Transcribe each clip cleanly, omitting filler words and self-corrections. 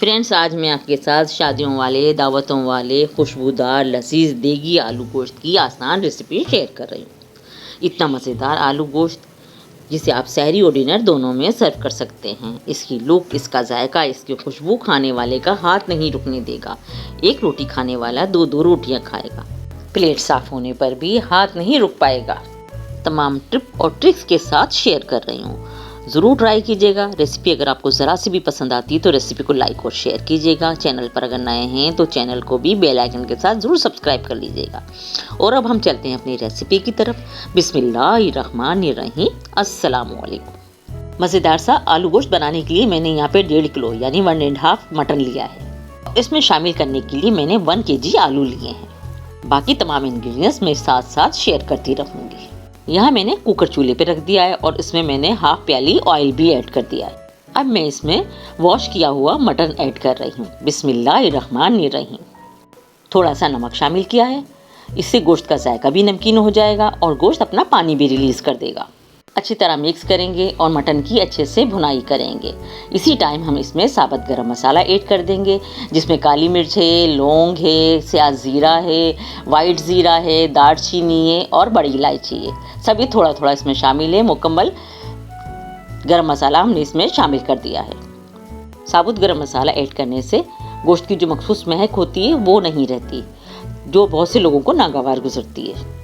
Friends, आज मैं आपके साथ शादियों वाले, दावतों वाले, खुशबूदार, लजीज देगी आलू गोश्त की आसान रेसिपी शेयर कर रही हूँ। इतना मज़ेदार आलू गोश्त जिसे आप सहरी और डिनर दोनों में सर्व कर सकते हैं। इसकी लुक, इसका जायका, इसकी खुशबू खाने वाले का हाथ नहीं रुकने देगा। एक रोटी खाने वाला दो दो रोटियाँ खाएगा। प्लेट साफ होने पर भी हाथ नहीं रुक पाएगा। तमाम टिप और ट्रिक्स के साथ शेयर कर रही हूँ, ज़रूर ट्राई कीजिएगा। रेसिपी अगर आपको ज़रा सी भी पसंद आती है तो रेसिपी को लाइक और शेयर कीजिएगा। चैनल पर अगर नए हैं तो चैनल को भी बेल आइकन के साथ ज़रूर सब्सक्राइब कर लीजिएगा। और अब हम चलते हैं अपनी रेसिपी की तरफ। बिस्मिल्लाहिर्रहमानिर्रहीम। अस्सलाम वालेकुम। मज़ेदार सा आलू गोश्त बनाने के लिए मैंने यहाँ पे 1.5 किलो यानी 1.5 मटन लिया है। इसमें शामिल करने के लिए मैंने 1 kg आलू लिए हैं। बाकी तमाम इंग्रेडिएंट्स मैं साथ साथ शेयर करती रहूँगी। यहाँ मैंने कुकर चूल्हे पे रख दिया है और इसमें मैंने हाफ प्याली ऑयल भी ऐड कर दिया है। अब मैं इसमें वॉश किया हुआ मटन ऐड कर रही हूँ। बिस्मिल्लाहिर्रहमानिर्रहीम। थोड़ा सा नमक शामिल किया है, इससे गोश्त का जायका भी नमकीन हो जाएगा और गोश्त अपना पानी भी रिलीज़ कर देगा। अच्छी तरह मिक्स करेंगे और मटन की अच्छे से भुनाई करेंगे। इसी टाइम हम इसमें साबुत गरम मसाला ऐड कर देंगे, जिसमें काली मिर्च है, लौंग है, स्याज ज़ीरा है, वाइट ज़ीरा है, दालचीनी है और बड़ी इलायची है। सभी थोड़ा थोड़ा इसमें शामिल है। मुकम्मल गरम मसाला हमने इसमें शामिल कर दिया है। साबुत गरम मसाला ऐड करने से गोश्त की जो मखसूस महक होती है वो नहीं रहती, जो बहुत से लोगों को नागवार गुजरती है।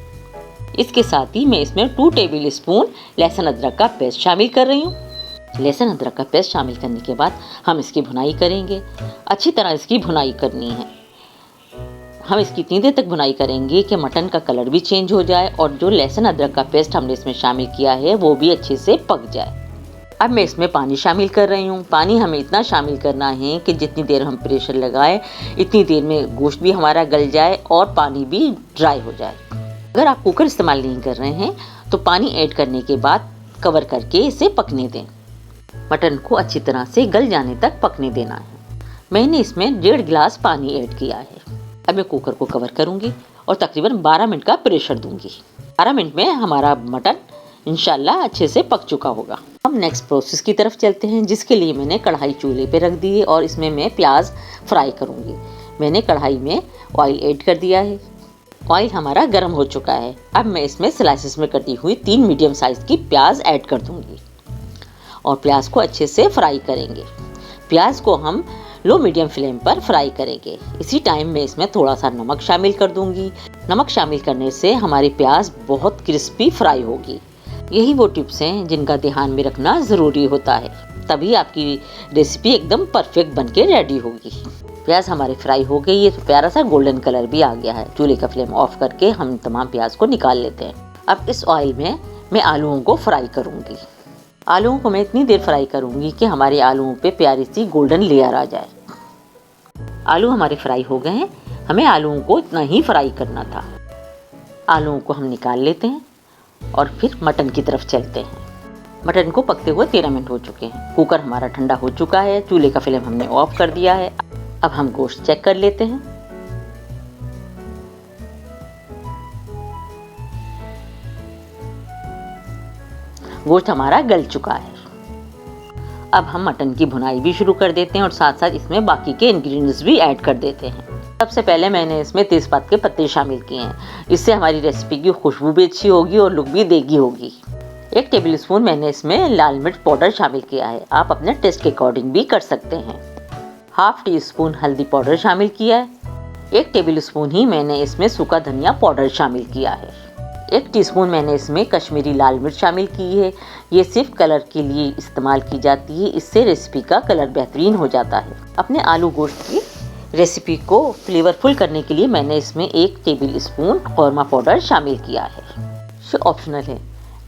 इसके साथ ही मैं इसमें 2 टेबल स्पून लहसुन अदरक का पेस्ट शामिल कर रही हूँ। लहसुन अदरक का पेस्ट शामिल करने के बाद हम इसकी भुनाई करेंगे। अच्छी तरह इसकी भुनाई करनी है। हम इसकी इतनी देर तक भुनाई करेंगे कि मटन का कलर भी चेंज हो जाए और जो लहसुन अदरक का पेस्ट हमने इसमें शामिल किया है वो भी अच्छे से पक जाए। अब मैं इसमें पानी शामिल कर रही हूँ। पानी हमें इतना शामिल करना है कि जितनी देर हम प्रेशर लगाएं इतनी देर में गोश्त भी हमारा गल जाए और पानी भी ड्राई हो जाए। अगर आप कुकर इस्तेमाल नहीं कर रहे हैं तो पानी ऐड करने के बाद कवर करके इसे पकने दें। मटन को अच्छी तरह से गल जाने तक पकने देना है। मैंने इसमें 1.5 गिलास पानी ऐड किया है। अब मैं कुकर को कवर करूंगी और तकरीबन 12 मिनट का प्रेशर दूंगी। 12 मिनट में हमारा मटन इंशाल्लाह अच्छे से पक चुका होगा। हम नेक्स्ट प्रोसेस की तरफ चलते हैं, जिसके लिए मैंने कढ़ाई चूल्हे पे रख दी है और इसमें मैं प्याज फ्राई करूंगी। मैंने कढ़ाई में ऑयल ऐड कर दिया है। ऑयल हमारा गर्म हो चुका है। अब मैं इसमें स्लाइसेस में कटी हुई 3 मीडियम साइज़ की प्याज ऐड कर दूंगी और प्याज को अच्छे से फ्राई करेंगे। प्याज को हम लो मीडियम फ्लेम पर फ्राई करेंगे। इसी टाइम में इसमें थोड़ा सा नमक शामिल कर दूंगी। नमक शामिल करने से हमारी प्याज बहुत क्रिस्पी फ्राई होगी। यही वो टिप्स हैं जिनका ध्यान में रखना ज़रूरी होता है, तभी आपकी रेसिपी एकदम परफेक्ट बनके रेडी होगी। प्याज हमारी फ्राई हो गई है तो प्यारा सा गोल्डन कलर भी आ गया है। चूल्हे का फ्लेम ऑफ करके हम तमाम प्याज को निकाल लेते हैं। अब इस ऑयल में मैं आलूओं को फ्राई करूंगी। आलूओं को मैं इतनी देर फ्राई करूंगी कि हमारे आलूओं पे प्यारी सी गोल्डन लेयर आ जाए। आलू हमारे फ्राई हो गए हैं। हमें आलूओं को इतना ही फ्राई करना था। आलूओं को हम निकाल लेते हैं और फिर मटन की तरफ चलते हैं। मटन को पकते हुए 13 मिनट हो चुके हैं। कुकर हमारा ठंडा हो चुका है। चूल्हे का फ्लेम हमने ऑफ कर दिया है। अब हम गोश्त चेक कर लेते हैं। गोश्त हमारा गल चुका है। अब हम मटन की भुनाई भी शुरू कर देते हैं और साथ साथ इसमें बाकी के इंग्रेडिएंट्स भी ऐड कर देते हैं। सबसे पहले मैंने इसमें तेज़पात के पत्ते शामिल किए हैं। इससे हमारी रेसिपी की खुशबू भी अच्छी होगी और लुक भी देगी होगी। 1 टेबल स्पून मैंने इसमें लाल मिर्च पाउडर शामिल किया है। आप अपने टेस्ट के अकॉर्डिंग भी कर सकते हैं। हाफ टी स्पून हल्दी पाउडर शामिल किया है। 1 टेबल स्पून ही मैंने इसमें सूखा धनिया पाउडर शामिल किया है। 1 टीस्पून मैंने इसमें कश्मीरी लाल मिर्च शामिल की है। ये सिर्फ कलर के लिए इस्तेमाल की जाती है, इससे रेसिपी का कलर बेहतरीन हो जाता है। अपने आलू गोश्त की रेसिपी को फ्लेवरफुल करने के लिए मैंने इसमें 1 टेबल स्पून कौरमा पाउडर शामिल किया है। ये ऑप्शनल है,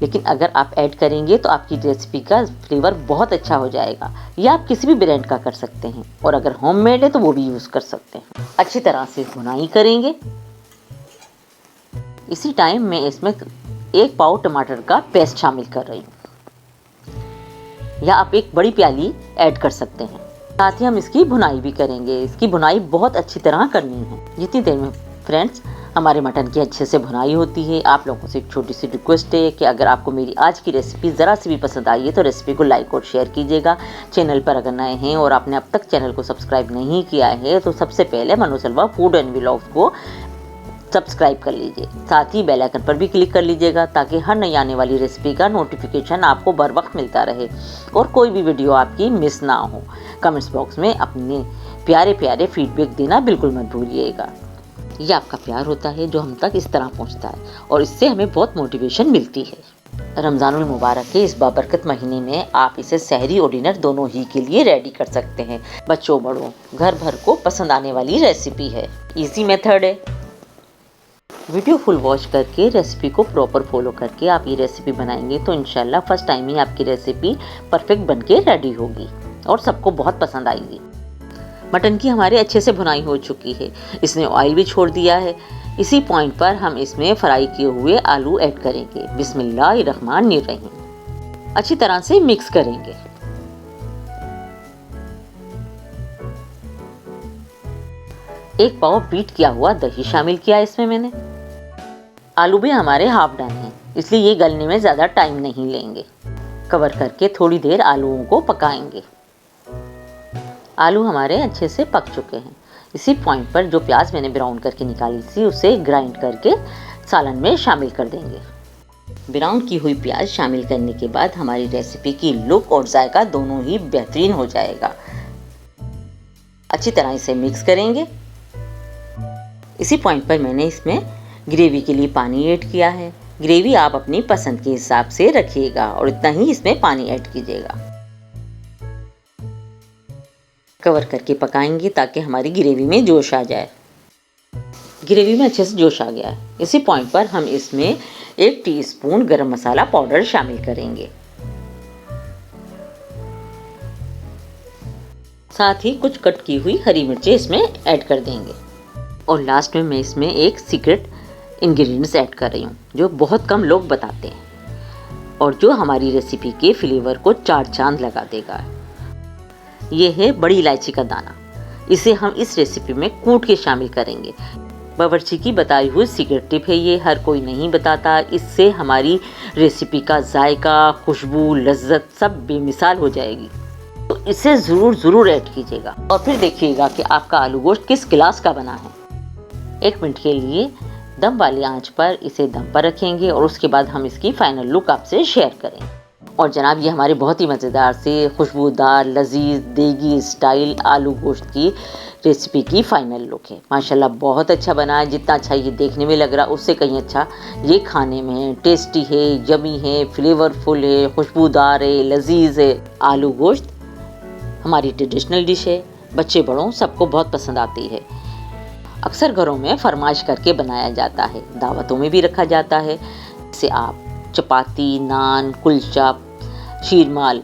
लेकिन अगर आप ऐड करेंगे तो आपकी रेसिपी का फ्लेवर बहुत अच्छा हो जाएगा। या आप किसी भी ब्रांड का कर सकते हैं और अगर होममेड है तो वो भी यूज़ कर सकते हैं। अच्छी तरह से भुनाई करेंगे। इसी टाइम में इसमें 1 पाव टमाटर का पेस्ट शामिल कर रही हूँ, या आप 1 बड़ी प्याली ऐड कर सकते हैं। साथ ही हम इसकी भुनाई भी करेंगे। इसकी भुनाई बहुत अच्छी तरह करनी है। जितनी देर में फ्रेंड्स हमारे मटन की अच्छे से भुनाई होती है। आप लोगों से एक छोटी सी रिक्वेस्ट है कि अगर आपको मेरी आज की रेसिपी ज़रा सी भी पसंद आई है तो रेसिपी को लाइक और शेयर कीजिएगा। चैनल पर अगर नए हैं और आपने अब तक चैनल को सब्सक्राइब नहीं किया है तो सबसे पहले मनोसलवा फूड एंड व्लॉग्स को सब्सक्राइब कर लीजिए। साथ ही बेल आइकन पर भी क्लिक कर लीजिएगा ताकि हर नई आने वाली रेसिपी का नोटिफिकेशन आपको बर वक्त मिलता रहे और कोई भी वीडियो आपकी मिस ना हो। कमेंट्स बॉक्स में अपने प्यारे प्यारे फीडबैक देना बिल्कुल मत भूलिएगा। ये आपका प्यार होता है जो हम तक इस तरह पहुंचता है और इससे हमें बहुत मोटिवेशन मिलती है। रमज़ानुल मुबारक के इस बाबरकत महीने में आप इसे सहरी और डिनर दोनों ही के लिए रेडी कर सकते हैं। बच्चों बड़ों घर भर को पसंद आने वाली रेसिपी है। इजी मेथड है। वीडियो फुल वॉच करके रेसिपी को प्रॉपर फॉलो करके आप ये रेसिपी बनाएंगे तो इंशाल्लाह फर्स्ट टाइम ही आपकी रेसिपी परफेक्ट बन के रेडी होगी और सबको बहुत पसंद आएगी। मटन की हमारे अच्छे से भुनाई हो चुकी है, इसने ऑयल भी छोड़ दिया है। इसी पॉइंट पर हम इसमें फ्राई किए हुए आलू ऐड करेंगे। बिस्मिल्लाहिर्रहमानिर्रहीम। अच्छी तरह से मिक्स करेंगे। एक पाव बीट किया हुआ दही शामिल किया इसमें मैंने। आलू भी हमारे हाफ डन हैं, इसलिए ये गलने में ज़्यादा टाइम नहीं लेंगे। कवर करके थोड़ी देर आलूओं को पकाएंगे। आलू हमारे अच्छे से पक चुके हैं। इसी पॉइंट पर जो प्याज मैंने ब्राउन करके निकाली थी उसे ग्राइंड करके सालन में शामिल कर देंगे। ब्राउन की हुई प्याज शामिल करने के बाद हमारी रेसिपी की लुक और जायका दोनों ही बेहतरीन हो जाएगा। अच्छी तरह इसे मिक्स करेंगे। इसी पॉइंट पर मैंने इसमें ग्रेवी के लिए पानी ऐड किया है। ग्रेवी आप अपनी पसंद के हिसाब से रखिएगा और इतना ही इसमें पानी ऐड कीजिएगा। कवर करके पकाएंगे ताकि हमारी ग्रेवी में जोश आ जाए। ग्रेवी में अच्छे से जोश आ गया है। इसी पॉइंट पर हम इसमें 1 टीस्पून गरम मसाला पाउडर शामिल करेंगे। साथ ही कुछ कट की हुई हरी मिर्चें इसमें ऐड कर देंगे और लास्ट में मैं इसमें एक सीक्रेट इंग्रेडिएंट्स ऐड कर रही हूँ जो बहुत कम लोग बताते हैं और जो हमारी रेसिपी के फ्लेवर को 4 चांद लगा देगा। ये है बड़ी इलायची का दाना। इसे हम इस रेसिपी में कूट के शामिल करेंगे। बावर्ची की बताई हुई सीक्रेट टिप है ये, हर कोई नहीं बताता। इससे हमारी रेसिपी का जायका, खुशबू, लज्जत सब बेमिसाल हो जाएगी। तो इसे ज़रूर ऐड कीजिएगा और फिर देखिएगा कि आपका आलू गोश्त किस गिलास का बना है। 1 मिनट के लिए दम वाली आंच पर इसे दम पर रखेंगे और उसके बाद हम इसकी फाइनल लुक आपसे शेयर करेंगे। और जनाब ये हमारे बहुत ही मज़ेदार से खुशबूदार लजीज देगी स्टाइल आलू गोश्त की रेसिपी की फाइनल लुक है। माशाल्लाह बहुत अच्छा बना है। जितना अच्छा ये देखने में लग रहा उससे कहीं अच्छा ये खाने में है। टेस्टी है, यमी है, फ्लेवरफुल है, खुशबूदार है, लजीज है। आलू गोश्त हमारी ट्रेडिशनल डिश है। बच्चे बड़ों सबको बहुत पसंद आती है। अक्सर घरों में फरमाइश करके बनाया जाता है, दावतों में भी रखा जाता है। इसे आप चपाती, नान, कुलचा, शीरमाल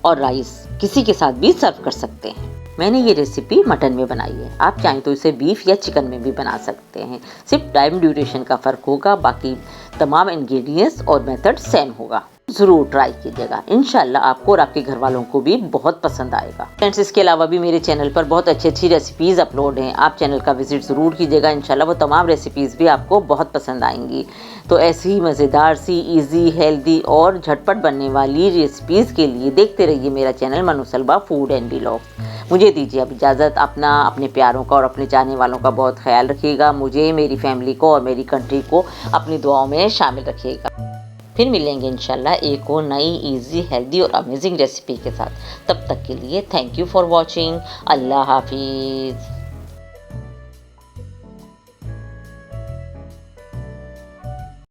और राइस किसी के साथ भी सर्व कर सकते हैं। मैंने ये रेसिपी मटन में बनाई है। आप चाहें तो इसे बीफ या चिकन में भी बना सकते हैं। सिर्फ टाइम ड्यूरेशन का फ़र्क होगा, बाकी तमाम इंग्रेडिएंट्स और मेथड सेम होगा। ज़रूर ट्राई कीजिएगा। इंशाल्लाह आपको और आपके घर वालों को भी बहुत पसंद आएगा। फ्रेंड्स इसके अलावा भी मेरे चैनल पर बहुत अच्छी रेसिपीज़ अपलोड हैं। आप चैनल का विजिट ज़रूर कीजिएगा। इंशाल्लाह वो तमाम रेसिपीज़ भी आपको बहुत पसंद आएंगी। तो ऐसी ही मज़ेदार सी ईजी हेल्दी और झटपट बनने वाली रेसिपीज़ के लिए देखते रहिए मेरा चैनल मनोसलवा फूड एंड व्लॉग्स। मुझे दीजिए अब इजाज़त। अपने प्यारों का और अपने चाहने वालों का बहुत ख्याल रखिएगा। मुझे, मेरी फैमिली को और मेरी कंट्री को अपनी दुआओं में शामिल रखिएगा। फिर मिलेंगे इंशाल्लाह एक और नई इजी हेल्दी और अमेजिंग रेसिपी के साथ। तब तक के लिए थैंक यू फॉर वॉचिंग। अल्लाह हाफिज़।